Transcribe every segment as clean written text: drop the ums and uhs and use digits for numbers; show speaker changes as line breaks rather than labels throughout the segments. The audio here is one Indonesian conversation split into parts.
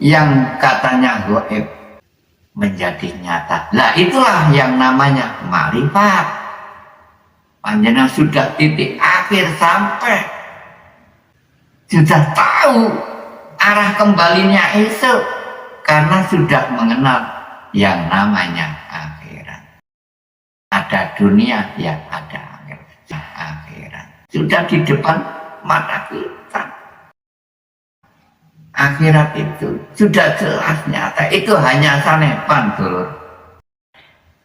yang katanya gaib menjadi nyata. Nah itulah yang namanya makrifat. Panjenengan sudah titik akhir sampai sudah tahu arah kembalinya esok karena sudah mengenal yang namanya akhirat. Ada dunia, ya ada akhirat. Sudah di depan mata kita. Akhirat itu sudah jelas nyata. Itu hanya sanepan, dulur.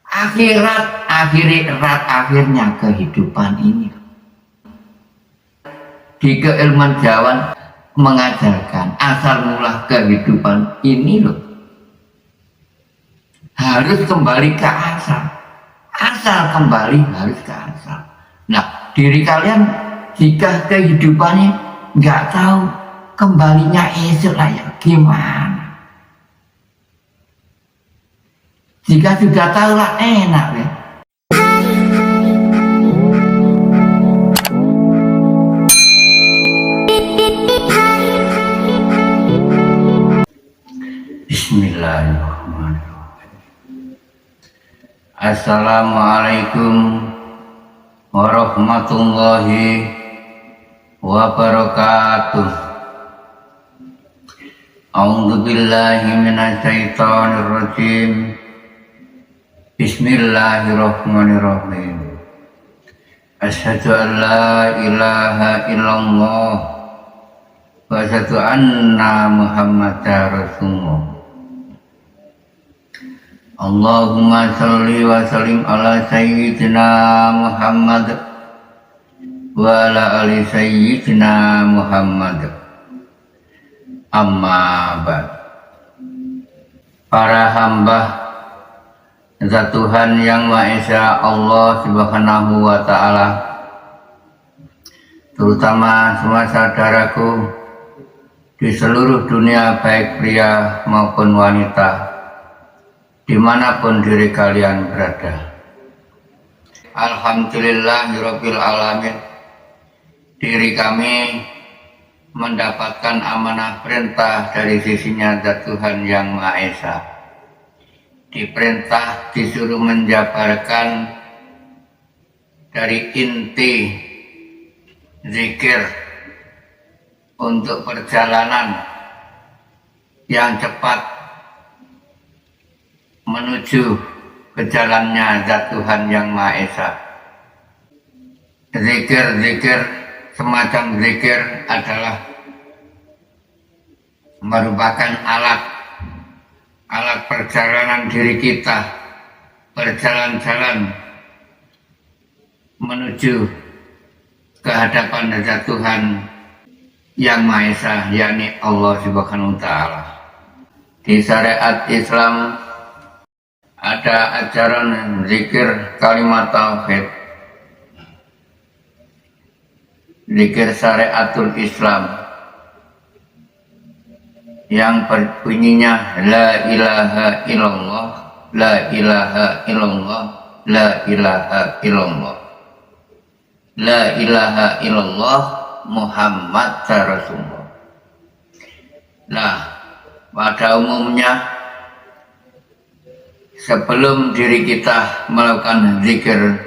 Akhirat akhirnya kehidupan ini. Di keilmuan Jawa mengajarkan asal mula kehidupan ini loh. Harus kembali ke asal. Asal kembali harus ke asal. Nah, diri kalian jika kehidupannya nggak tahu kembalinya esok lah ya gimana? Jika sudah tahu lah enak ya. Bismillahirrahmanirrahim. Assalamualaikum warahmatullahi wabarakatuh. A'udzu billahi minasyaitonir rajim. Bismillahirrahmanirrahim. Asyhadu an la ilaha illallah wa asyhadu anna Muhammadar Rasulullah. Allahumma sholli wa sallim ala sayyidina Muhammad wa ala ali sayyidina Muhammad. Amma ba'd. Para hamba zat Tuhan yang Maha Esa Allah Subhanahu wa taala, terutama semua saudaraku di seluruh dunia baik pria maupun wanita, dimanapun diri kalian berada. Alhamdulillahirabbil alamin. Diri kami mendapatkan amanah perintah dari sisinya zat Tuhan yang Maha Esa. Diperintah disuruh menjabarkan dari inti zikir untuk perjalanan yang cepat menuju ke jalannya zat Tuhan yang Maha Esa. Zikir-zikir, semacam zikir adalah merupakan alat perjalanan diri kita berjalan-jalan menuju ke hadapan zat Tuhan yang Maha Esa, yakni Allah Subhanahu wa taala. Di syariat Islam ada ajaran zikir kalimat tauhid, zikir syariatul Islam yang berbunyinya la ilaha illallah, la ilaha illallah, la ilaha illallah, la ilaha illallah Muhammad Rasulullah. Nah, pada umumnya sebelum diri kita melakukan zikir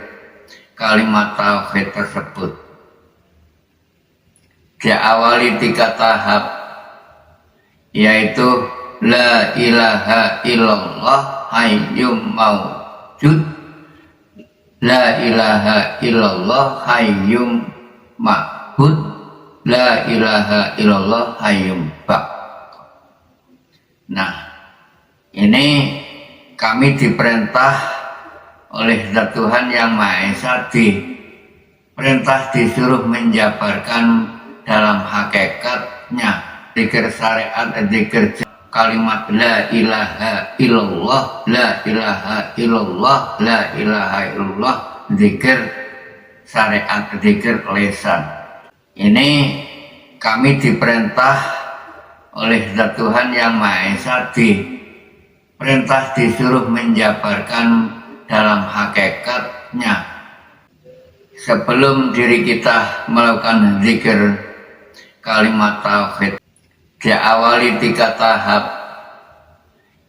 kalimat tauhid tersebut, diawali 3 tahap, yaitu la ilaha illallah hayyum maujud, la ilaha illallah hayyum ma'bud, la ilaha illallah hayyum baq. Nah, ini kami diperintah oleh zat Tuhan yang Maha Esa, diperintah disuruh menjabarkan dalam hakikatnya zikir syariat, zikir kalimat la ilaha illallah, la ilaha illallah, la ilaha illallah, zikir syariat, zikir lisan. Ini kami diperintah oleh zat Tuhan yang Maha Esa, diperintah disuruh menjabarkan dalam hakikatnya sebelum diri kita melakukan zikir kalimat tauhid diawali 3 tahap,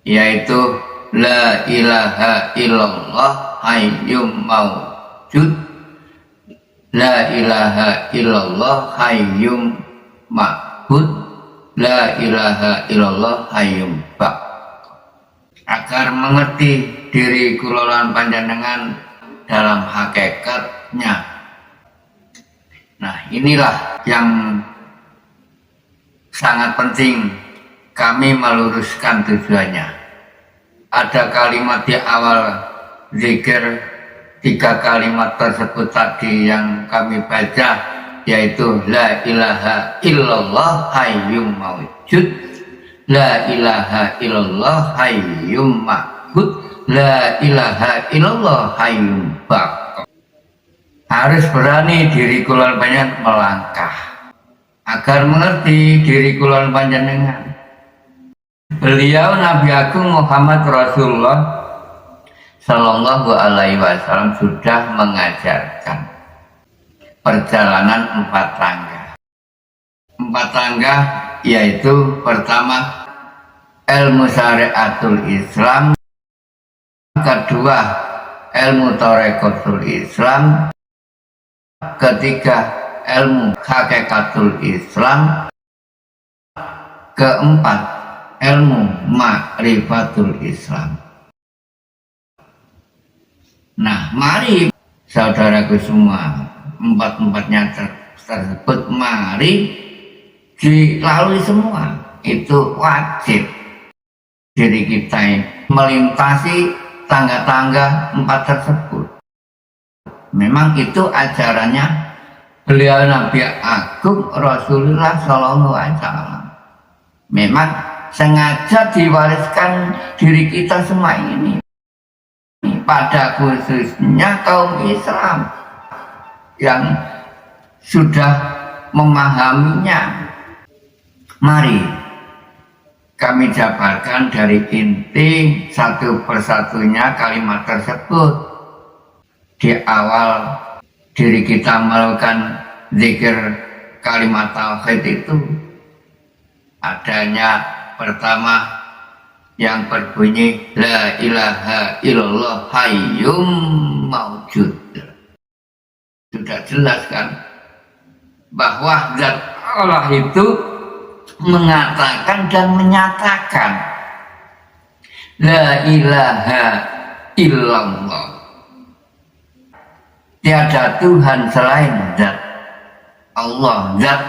yaitu la ilaha illallah hayyum maujud, la ilaha illallah hayyum ma'bud, la ilaha illallah hayyum baq. Agar mengerti diri kula lan panjenengan dalam hakikatnya. Nah, inilah yang sangat penting kami meluruskan tujuannya. Ada kalimat di awal zikir, 3 kalimat tersebut tadi yang kami baca, yaitu la ilaha illallah hayyum maujud, la ilaha illallah hayyum ma'bud, la ilaha illallah hayyum baq. Harus berani diri kula panjenengan melangkah agar mengerti diri kula panjenengan. Beliau Nabi Agung Muhammad Rasulullah Sallallahu Alaihi Wasallam sudah mengajarkan perjalanan 4 tangga. 4 tangga yaitu pertama ilmu syariatul Islam, kedua ilmu thariqatul Islam, ketiga ilmu hakikatul Islam, keempat ilmu ma'rifatul Islam. Nah, mari saudaraku semua, 4-4-nya tersebut mari dilalui semua. Itu wajib diri kita melintasi tangga-tangga 4 tersebut. Memang itu ajarannya beliau Nabi Agung Rasulullah Sallallahu Alaihi Wasallam. Memang sengaja diwariskan diri kita semua ini, pada khususnya kaum Islam yang sudah memahaminya. Mari kami jabarkan dari inti satu persatunya kalimat tersebut. Di awal diri kita melakukan zikir kalimat tauhid itu adanya pertama yang berbunyi la ilaha illallah hayyum maujud. Sudah jelas kan bahwa zat Allah itu mengatakan dan menyatakan la ilaha illallah, tiada Tuhan selain zat Allah, zat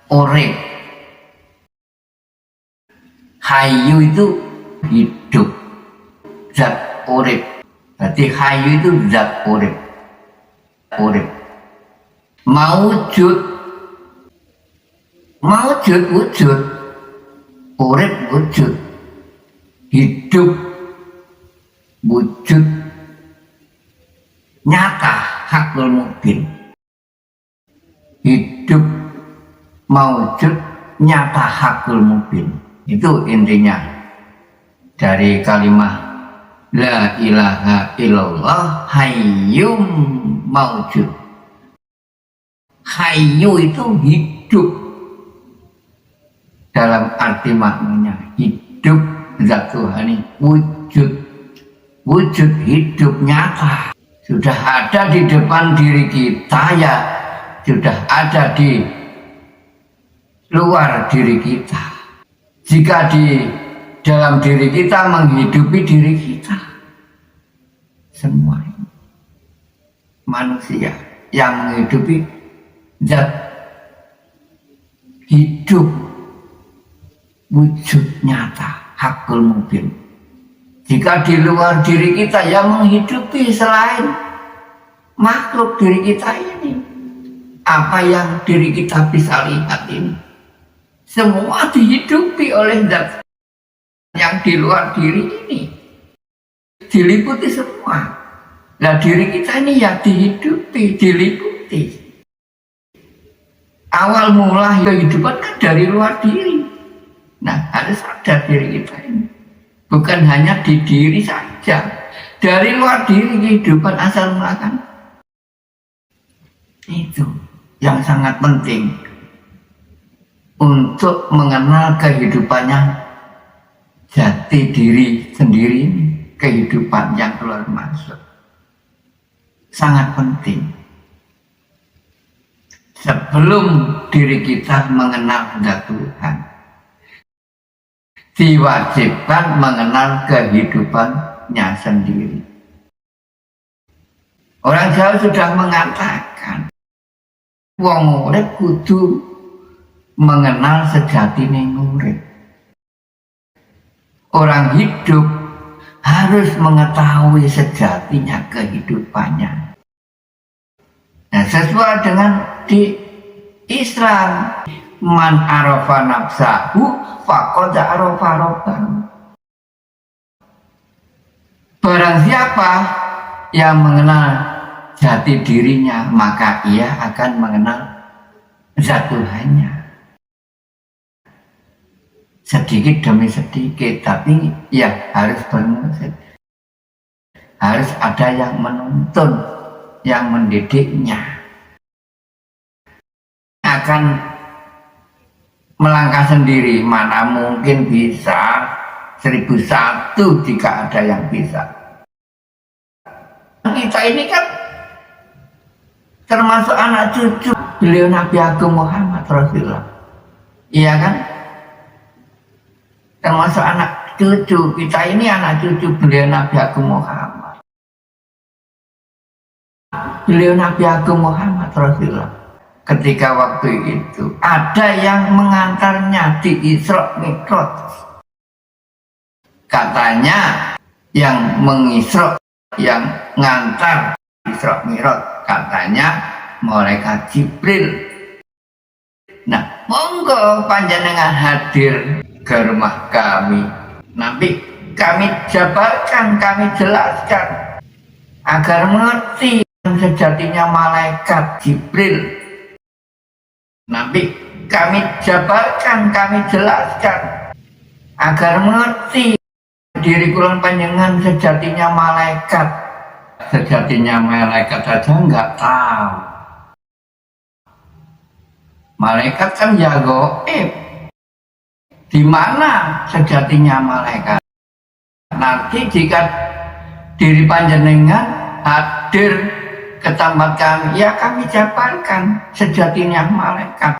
urip. Hayyu itu hidup, zat urip. Berarti hayyu itu zat urip. Urip. Maujud, maujud wujud, urip wujud, hidup wujud, nyata hakul mubin. Hidup maujud nyata hakul mubin. Itu intinya dari kalimat la ilaha illallah hayyum maujud. Hayyu itu hidup dalam arti maknanya, hidup zat Tuhan, wujud, wujud hidup nyata, sudah ada di depan diri kita, ya sudah ada di luar diri kita. Jika di dalam diri kita menghidupi diri kita, semua manusia yang menghidupi zat hidup wujud nyata hakul mubin. Jika di luar diri kita yang menghidupi selain makhluk diri kita ini, apa yang diri kita bisa lihat ini semua dihidupi oleh zat yang di luar diri ini, diliputi semua. Nah, diri kita ini ya dihidupi, diliputi. Awal mula kehidupan kan dari luar diri. Nah, harus sadar diri kita ini bukan hanya di diri saja, dari luar diri kehidupan asal mulakan. Itu yang sangat penting untuk mengenal kehidupannya jati diri sendiri, kehidupan yang keluar masuk. Sangat penting. Sebelum diri kita mengenal Tuhan, diwajibkan mengenal kehidupannya sendiri. Orang Jawa sudah mengatakan, wong urip kudu mengenal sejatine urip. Orang hidup harus mengetahui sejatinya kehidupannya. Nah, sesuai dengan di Islam, man arafa nafsahu faqad arafa rabbahu. Barang siapa yang mengenal jati dirinya, maka ia akan mengenal zat Tuhannya. Sedikit demi sedikit, tapi ya harus bermusik. Harus ada yang menuntun, yang mendidiknya. Akan melangkah sendiri, mana mungkin bisa 1001 jika ada yang bisa. Kita ini kan termasuk anak cucu beliau Nabi Agung Muhammad Rasulullah. Iya kan? Termasuk anak cucu, kita ini anak cucu beliau Nabi Agung Muhammad. Beliau Nabi Agung Muhammad Rasulullah. Ketika waktu itu ada yang mengantarnya di Isra Mi'raj. Katanya yang mengisra, yang ngantar Isra Mi'raj, katanya malaikat Jibril. Nah, monggo panjenengan hadir ke rumah kami. Nanti kami jabarkan, kami jelaskan agar mengerti sejatinya malaikat Jibril. Nanti kami jabarkan, kami jelaskan agar mengerti diri kulon panjenengan sejatinya malaikat. Sejatinya malaikat saja nggak tahu. Malaikat kan ya gaib. Di mana sejatinya malaikat? Nanti jika diri panjenengan hadir ke tempat kami, ya kami jabarkan sejatinya malaikat,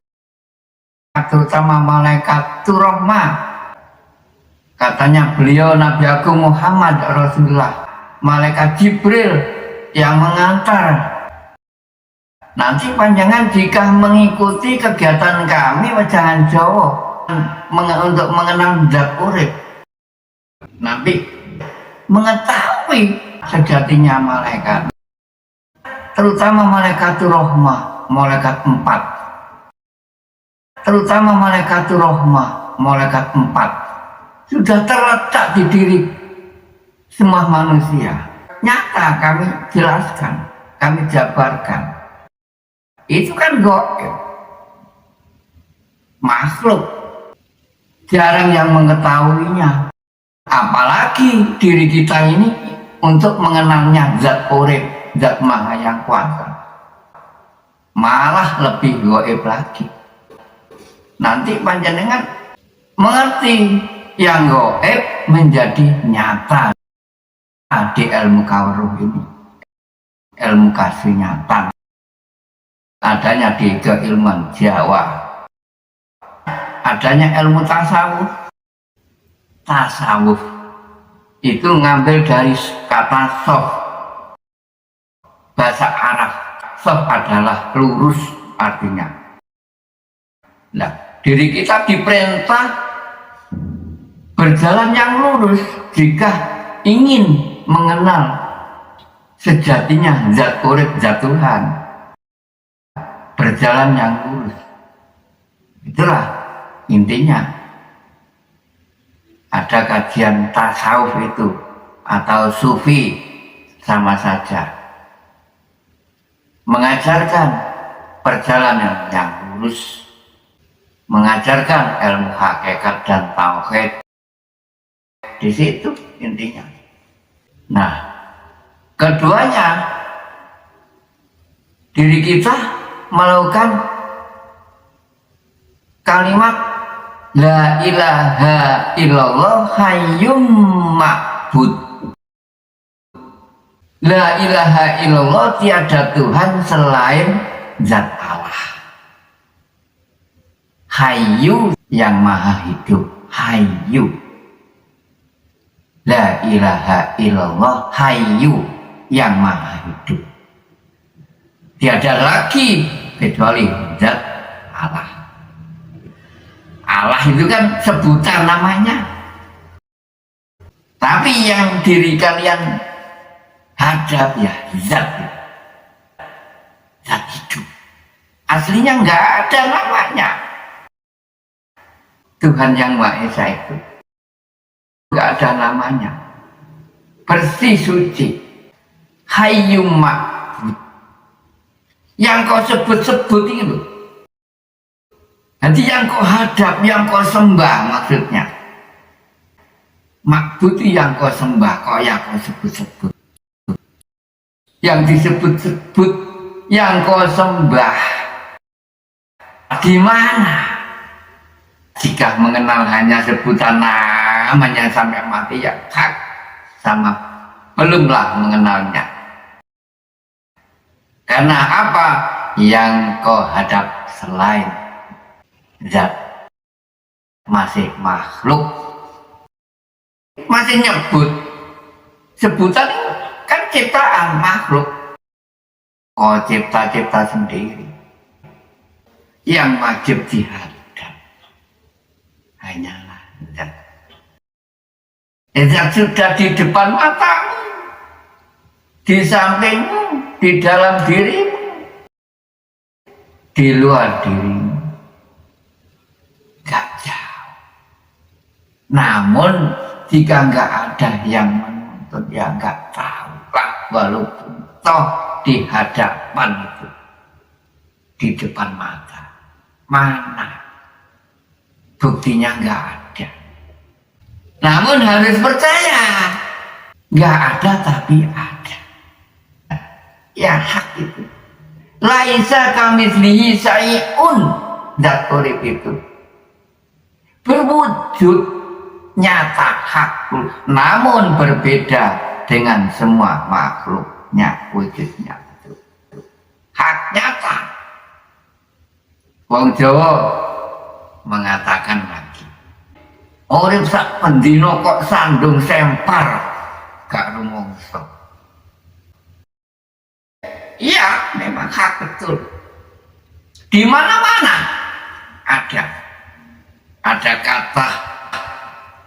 terutama malaikat Rahmah. Katanya beliau Nabi Agung Muhammad Rasulullah, malaikat Jibril yang mengantar. Nanti panjangan jika mengikuti kegiatan kami, jangan jauh untuk mengenal zat urip. Nanti mengetahui sejatinya malaikat, terutama malaikat Rahmah, malaikat 4. Terutama malaikat Rahmah, malaikat 4 sudah terletak di diri semua manusia. Nyata kami jelaskan, kami jabarkan. Itu kan gaib, makhluk, jarang yang mengetahuinya. Apalagi diri kita ini untuk mengenalnya zat urip, zat maha yang kuasa, malah lebih gaib lagi. Nanti panjenengan mengerti yang gaib menjadi nyata di ilmu kawruh ini, ilmu kasih nyata. Adanya di keilmuan Jawa, adanya ilmu tasawuf. Tasawuf itu ngambil dari kata sof, bahasa Arab. Sof adalah lurus artinya. Nah, diri kita diperintah berjalan yang lurus jika ingin mengenal sejatinya zat urip, zat Tuhan. Berjalan yang lurus, itulah intinya. Ada kajian tasawuf itu atau sufi, sama saja mengajarkan perjalanan yang lurus, mengajarkan ilmu hakikat dan tauhid. Di situ intinya. Nah, keduanya, diri kita melakukan kalimat la ilaha illallah hayyum ma'bud. La ilaha illallah, tiada Tuhan selain zat Allah. Hayyu, yang maha hidup, hayyu. La ilaha illallah hayyu, yang maha hidup. Tiada lagi kecuali zat Allah. Allah itu kan sebutan namanya. Tapi yang diri kalian hadap ya zat. Zat hidup. Aslinya nggak ada namanya. Tuhan yang Maha Esa itu nggak ada namanya. Bersih suci. Hayyum ma'bud. Yang kau sebut-sebut itu. Nanti yang kau hadap, yang kau sembah maksudnya. Ma'bud itu yang kau sembah, kau yang kau sebut-sebut. Yang disebut-sebut, yang kau sembah. Di mana? Jika mengenal hanya sebutan namanya sampai mati ya hak sama belumlah mengenalnya. Karena apa? Yang kau hadap selain zat masih makhluk, masih nyebut sebutan kan ciptaan makhluk. Kau cipta-cipta sendiri yang wajib dihadap hanyalah zat. Zat sudah di depan matamu, di sampingmu, di dalam dirimu, di luar dirimu, gak jauh. Namun jika nggak ada yang menuntut, ya nggak tahu lah, walaupun toh di hadapan itu, di depan mata, mana buktinya nggak ada. Namun harus percaya, nggak ada tapi ada. Ya hak itu. Laisa kamitslihi syai'un, zat urip itu berwujud nyata hak, namun berbeda dengan semua makhluknya wujudnya itu. Hak nyata. Wong Jawa mengatakan lagi, urip sak pendino kok sandung sempar gak rumangsa. Iya, memang hak betul. Di mana-mana ada kata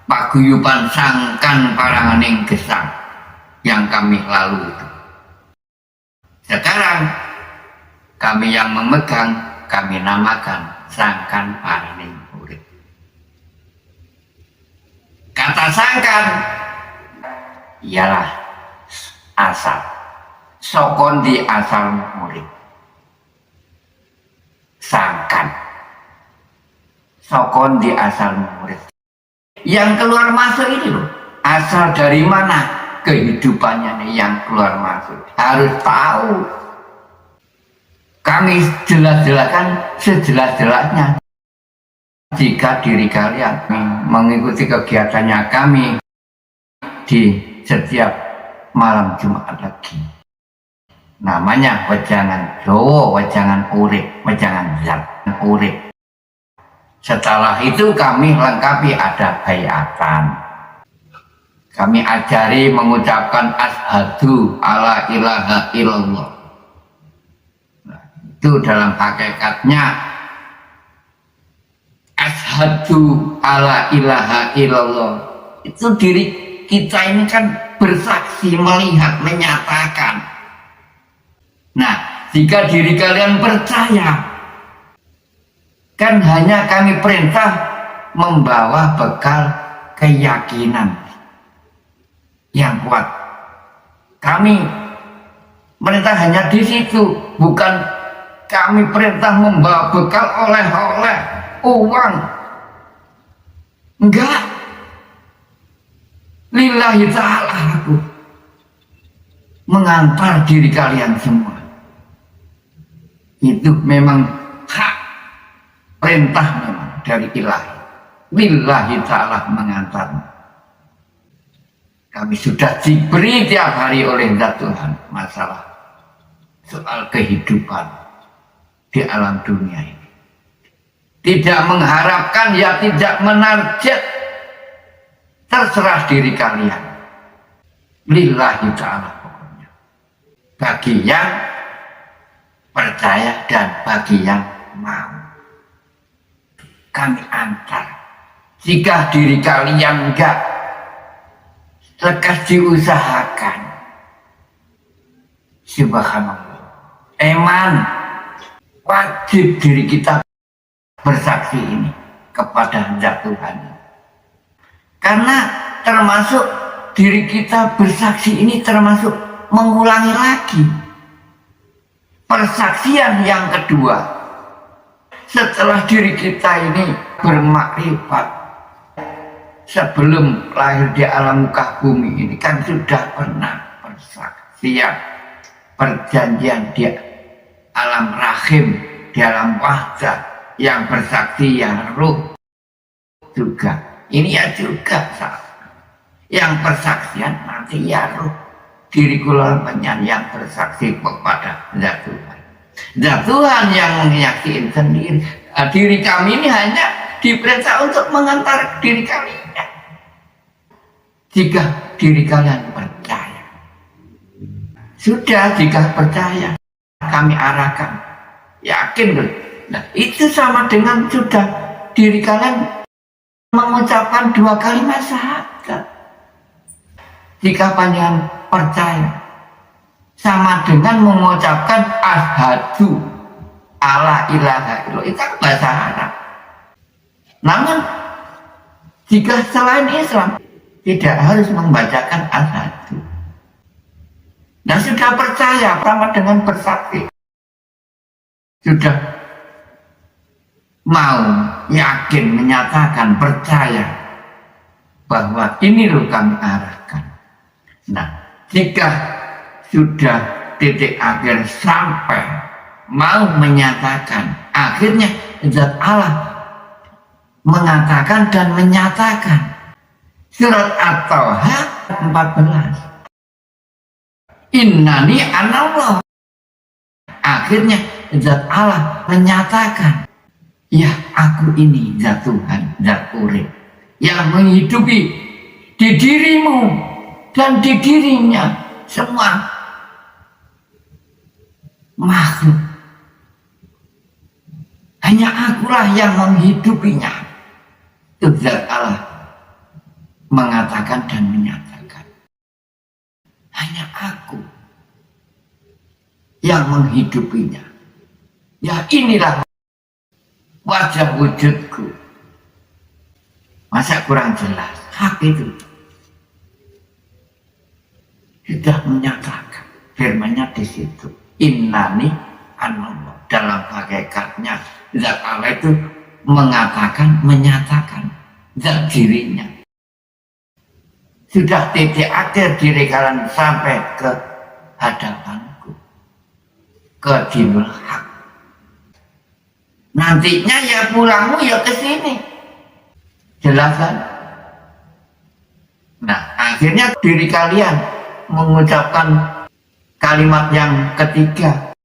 paguyuban sangkan paranganing gesang yang kami lalu itu. Sekarang kami yang memegang, kami namakan sangkan paraning urip. Kata sangkan ialah asal, sokon di asal urip. Sangkan sokon di asal urip. Yang keluar masuk ini loh, asal dari mana kehidupannya nih yang keluar masuk, harus tahu. Kami jelas-jelaskan sejelas-jelasnya. Jika diri kalian mengikuti kegiatannya kami di setiap malam Jumat lagi, namanya wejangan Jawa, wejangan urip, wejangan zat urip. Setelah itu kami lengkapi ada bayatan. Kami ajari mengucapkan asyhadu alla ilaha illallah. Itu dalam hakikatnya asyhadu alla ilaha illallah. Itu diri kita ini kan bersaksi, melihat, menyatakan. Nah, jika diri kalian percaya, kan hanya kami perintah membawa bekal keyakinan yang kuat. Kami perintah hanya di situ, bukan kami perintah membawa bekal oleh-oleh, uang. Enggak. Lillahi ta'ala aku mengantar diri kalian semua. Itu memang hak perintah memang. dari ilahi. Lillahi ta'ala mengantar. Kami sudah diberi tiap hari oleh zat Tuhan masalah soal kehidupan di alam dunia ini. Tidak mengharapkan, ya tidak menarget. Terserah diri kalian. Lillahi ta'ala pokoknya. Bagi yang percaya dan bagi yang mau. Kami antar. Jika diri kalian enggak, lekas diusahakan. Subhanallah. Eman, wajib diri kita bersaksi ini kepada zat Tuhan. Karena termasuk diri kita bersaksi ini termasuk mengulangi lagi persaksian yang kedua setelah diri kita ini bermakrifat. Sebelum lahir di alam muka bumi ini kan sudah pernah persaksian perjanjian di alam rahim, di alam wahdah yang bersaksi yang ruh juga. Ini ya juga yang persaksian nanti ya ruh diri kula yang bersaksi kepada zat Tuhan. Zat Tuhan yang menyaksikan sendiri. Diri kami ini hanya diperintah untuk mengantar diri kami. Jika diri kalian percaya, sudah, jika percaya kami arahkan, yakin loh. Nah, itu sama dengan sudah diri kalian mengucapkan 2 kalimat syahadat. Jika panjenengan percaya, sama dengan mengucapkan asyhadu alla ilaha illallah, itu bahasa Arab. Namun jika selain Islam tidak harus membacakan asyhadu. Nah, sudah percaya sama dengan bersaksi, sudah mau yakin menyatakan percaya bahwa ini loh kami arahkan. Nah, jika sudah titik akhir sampai mau menyatakan, akhirnya zat Allah mengatakan dan menyatakan. Surat At-Taha 14. Innani anallah. Akhirnya zat Allah menyatakan, ya aku ini zat Tuhan, zat urip yang menghidupi di dirimu dan di dirinya semua makhluk. Hanya akulah yang menghidupinya. Itu zat Allah mengatakan dan menyatakan, hanya aku yang menghidupinya. Ya inilah wajah wujudku. Masa kurang jelas? Hak itu sudah menyatakan, firman-Nya di situ. Innani anallah. Dalam hakikatnya zat Allah itu mengatakan, menyatakan zat dirinya. Sudah titik akhir diri kalian sampai ke hadapanku, ke Dinul Haq. Nantinya ya pulangmu ya ke sini. Jelas kan? Nah, akhirnya diri kalian mengucapkan kalimat yang ketiga.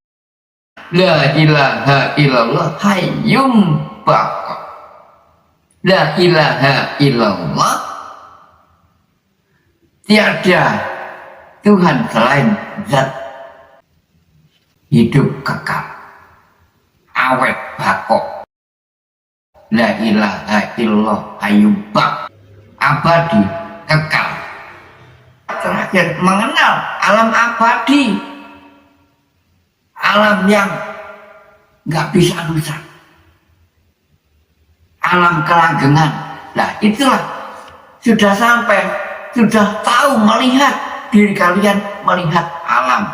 La ilaha illallah hayyum baqa. La ilaha illallah, tiada Tuhan selain zat hidup kekal, awet bako. La ilaha illallah hayyum baq, abadi kekal. Terakhir mengenal alam abadi, alam yang nggak bisa rusak, alam kelanggengan. Nah itulah sudah sampai, sudah tahu melihat diri kalian, melihat alam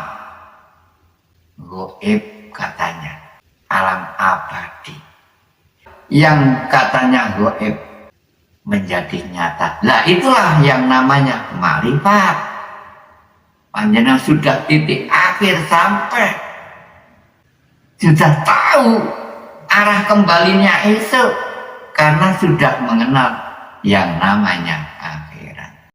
gaib katanya, alam abadi yang katanya gaib menjadi nyata. Lah itulah yang namanya makrifat. Panjenengan sudah titik akhir sampai, sudah tahu arah kembalinya esok karena sudah mengenal yang namanya akhirat.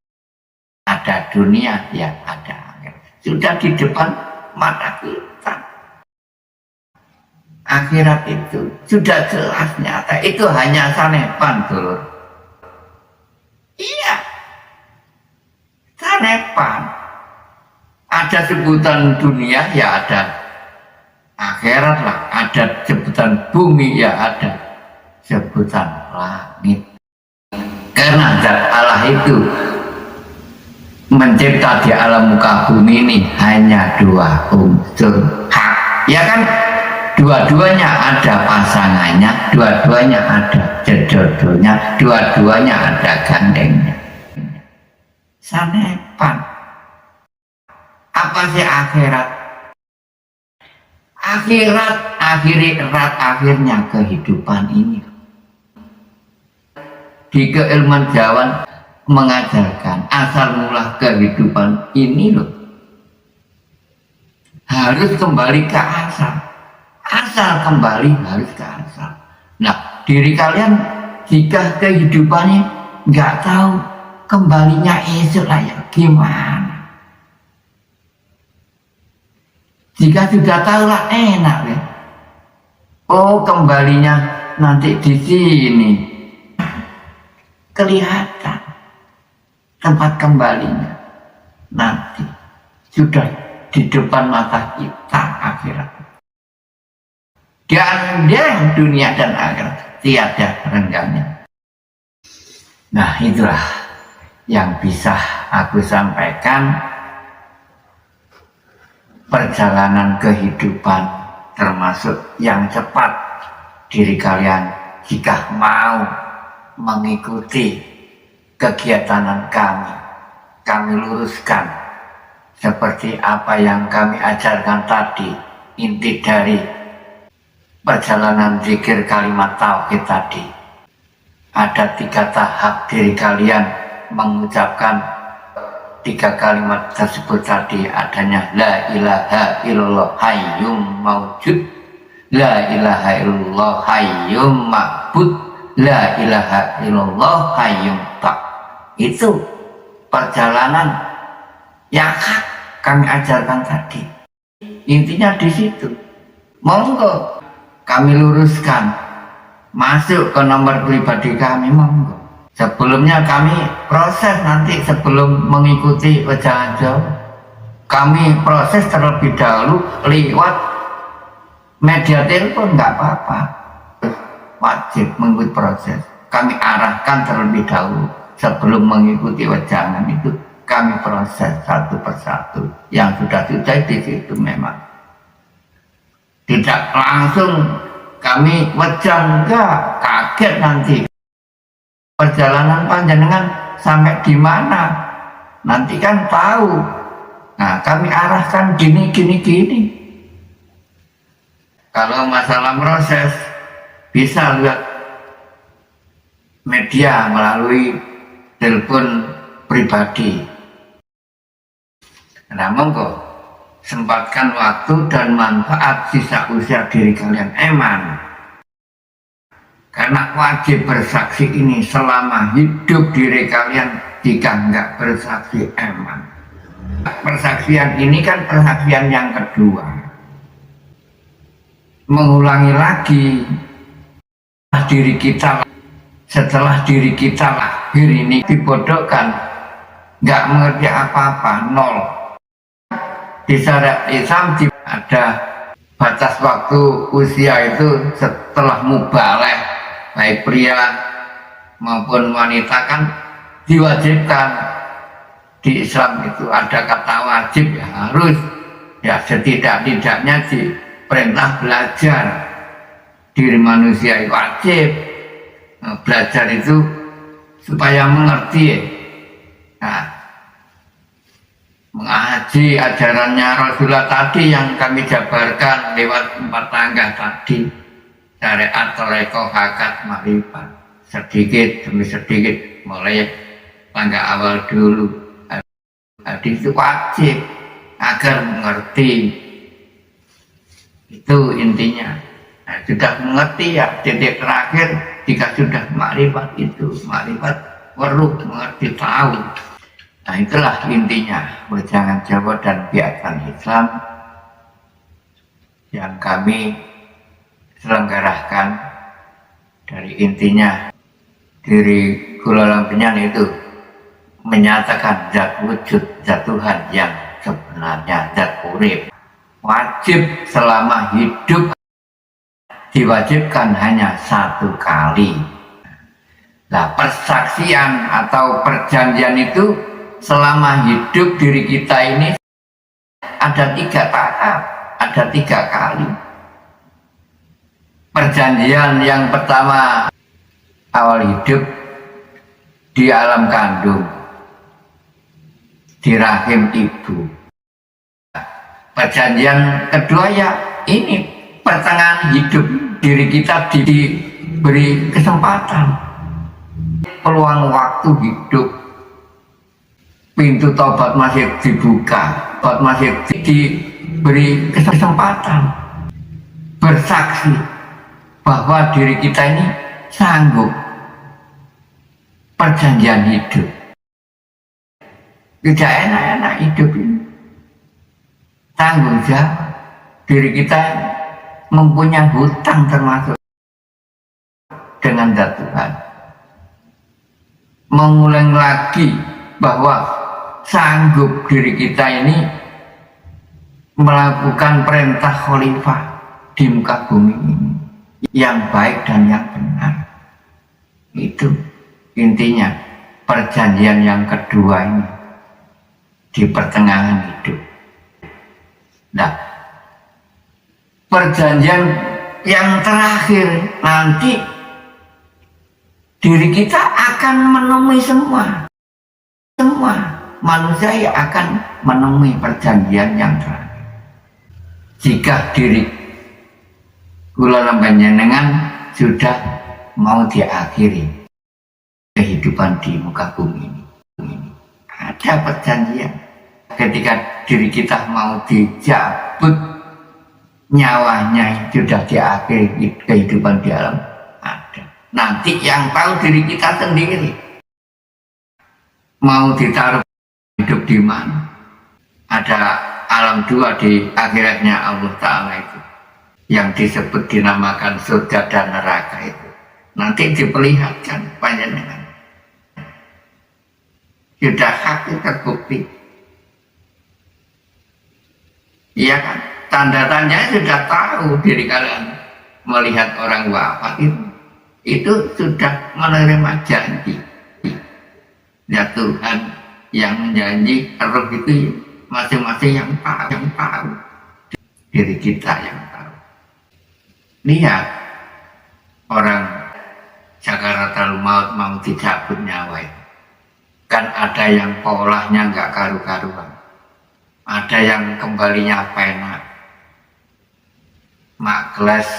Ada dunia, ya ada akhirat. Sudah di depan mata kita. Akhirat itu sudah jelas nyata. Itu hanya sanepan, Dulur. Iya, sanepan. Ada sebutan dunia, ya ada akhirat lah. Ada sebutan bumi, ya ada sebutan langit. Karena zat Allah itu mencipta di alam muka bumi ini hanya dua unsur hak, ya kan? Dua-duanya ada pasangannya, dua-duanya ada jodohnya, dua-duanya ada gandengnya. Sanepan. Apa sih akhirat? Akhirnya kehidupan ini. Di keilmuan Jawa mengajarkan asal mula kehidupan ini loh. Harus kembali ke asal. Asal kembali harus ke asal. Nah, diri kalian jika kehidupannya nggak tahu kembalinya esok lah ya gimana? Jika sudah tahu lah enak ya. Oh, kembalinya nanti di sini. Kelihatan tempat kembalinya. Nanti sudah di depan mata kita akhirat. Gandeng dunia dan akhirat tiada renggangnya. Nah, itulah yang bisa aku sampaikan. Perjalanan kehidupan termasuk yang cepat diri kalian jika mau mengikuti kegiatan kami luruskan seperti apa yang kami ajarkan tadi. Inti dari perjalanan zikir kalimat tauhid tadi, ada 3 tahap diri kalian mengucapkan 3 kalimat tersebut tadi. Adanya la ilaha illallah hayyum maujud, la ilaha illallah hayyum ma'bud, la ilaha illallah hayyum tak. Itu perjalanan yang kami ajarkan tadi. Intinya di situ. Monggo kami luruskan, masuk ke nomor pribadi kami, monggo. Sebelumnya kami proses nanti sebelum mengikuti wejangan Jawa. Kami proses terlebih dahulu lewat media telepon, nggak apa-apa. Wajib mengikuti proses. Kami arahkan terlebih dahulu sebelum mengikuti wejangan itu. Kami proses satu persatu. Yang sudah di situ memang. Tidak langsung kami wejang, enggak, kaget nanti. Perjalanan panjenengan sampai di mana? Nanti kan tahu. Nah, kami arahkan gini. Kalau masalah proses, bisa lihat media melalui telepon pribadi. Nah, monggo sempatkan waktu dan manfaat sisa usia diri kalian eman. Karena wajib bersaksi ini selama hidup diri kalian. Jika enggak bersaksi eman. Persaksian ini kan persaksian yang kedua. Mengulangi lagi setelah diri kita lahir ini dibodohkan, nggak mengerti apa-apa, nol. Di syariat Islam ada batas waktu usia itu setelah mubalagh, baik pria maupun wanita kan diwajibkan. Di Islam itu ada kata wajib, ya harus, ya setidak-tidaknya diperintah belajar. Diri manusia itu wajib belajar itu supaya mengerti. Nah, mengaji ajarannya Rasulullah tadi yang kami jabarkan lewat 4 tangga tadi. Syariat, toreko, hakat, makrifat, sedikit demi sedikit, mulai tangga awal dulu. Hadis itu wajib agar mengerti. Itu intinya. Nah, sudah mengerti ya, titik terakhir Jika sudah makrifat itu, makrifat perlu mengerti tahu. Nah itulah intinya Wejangan Jawa dan Piagam Islam yang kami selenggarakan. Dari intinya diri kula lampian itu menyatakan zat wujud, zat Tuhan yang sebenarnya, zat urip. Wajib selama hidup diwajibkan hanya satu kali. Nah, persaksian atau perjanjian itu selama hidup diri kita ini ada 3 tahap, ada 3 kali. Perjanjian yang pertama awal hidup di alam kandung, di rahim ibu. Perjanjian kedua ya ini pertengahan hidup diri kita diberi kesempatan, peluang waktu hidup, pintu tobat masih dibuka, tobat masih diberi kesempatan bersaksi bahwa diri kita ini sanggup. Perjanjian hidup tidak enak-enak hidup ini, tanggung jawab diri kita mempunyai hutang termasuk dengan zat Tuhan. Mengulang lagi bahwa sanggup diri kita ini melakukan perintah khalifah di muka bumi ini yang baik dan yang benar. Itu intinya perjanjian yang kedua ini di pertengahan hidup. Nah, perjanjian yang terakhir nanti diri kita akan menemui semua manusia yang akan menemui perjanjian yang terakhir. Jika diri kula panjenengan sudah mau diakhiri kehidupan di muka bumi ini, ada perjanjian. Ketika diri kita mau dicabut nyawanya, sudah diakhiri kehidupan di alam, ada. Nanti yang tahu diri kita sendiri. Mau ditaruh hidup di mana? Ada alam 2 di akhiratnya Allah Ta'ala itu, yang disebut dinamakan surga dan neraka itu. Nanti diperlihatkan panjenengan. Sudah hakiki terbukti. Iya kan? Tanda-tandanya sudah tahu diri kalian melihat orang wafat itu sudah menerima janji. Ya Tuhan yang menjanji roh itu masing-masing yang tahu diri kita yang tahu. Lihat orang sakaratul maut mau dicabut nyawa itu. Kan ada yang polahnya nggak karu-karuan, ada yang kembalinya pena, makles,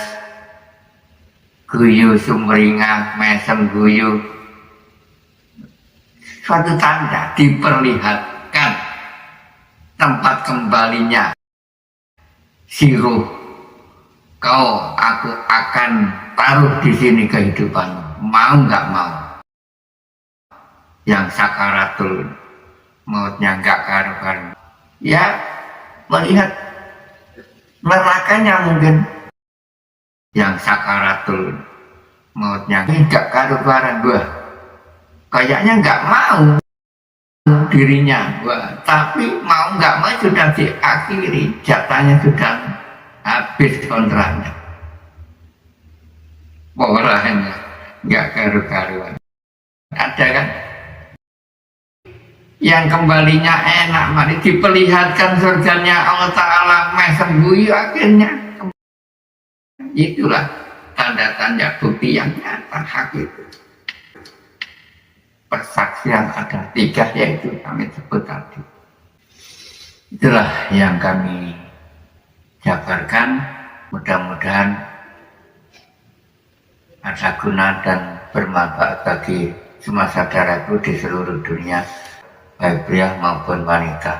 guyu sumringah, mesem guyu. Suatu tanda diperlihatkan tempat kembalinya si ruh. Kau, aku akan taruh di sini kehidupan, mau nggak mau. Yang sakaratul mautnya nggak karu-karuan, ya melihat nerakanya mungkin. Yang sakaratul mautnya nggak karu-karuan, kayaknya nggak mau dirinya, tapi mau nggak mau sudah diakhiri, jatahnya sudah habis kontraknya. Polanya nggak karu-karuan. Ada kan? Yang kembalinya enak, mari diperlihatkan surganya Allah Ta'ala, mesem guyu akhirnya. Itulah tanda-tanda bukti yang nyata hakiki. Persaksian ada 3 yaitu kami sebut tadi. Itulah yang kami jabarkan, mudah-mudahan ada guna dan bermanfaat bagi semua saudaraku di seluruh dunia, baik pria maupun wanita.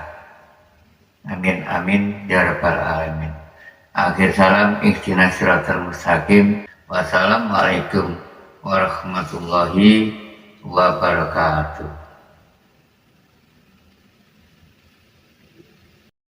Amin amin ya rabbal alamin. Akhir salam, ihdinas siratal mustaqim. Wassalamualaikum warahmatullahi wabarakatuh.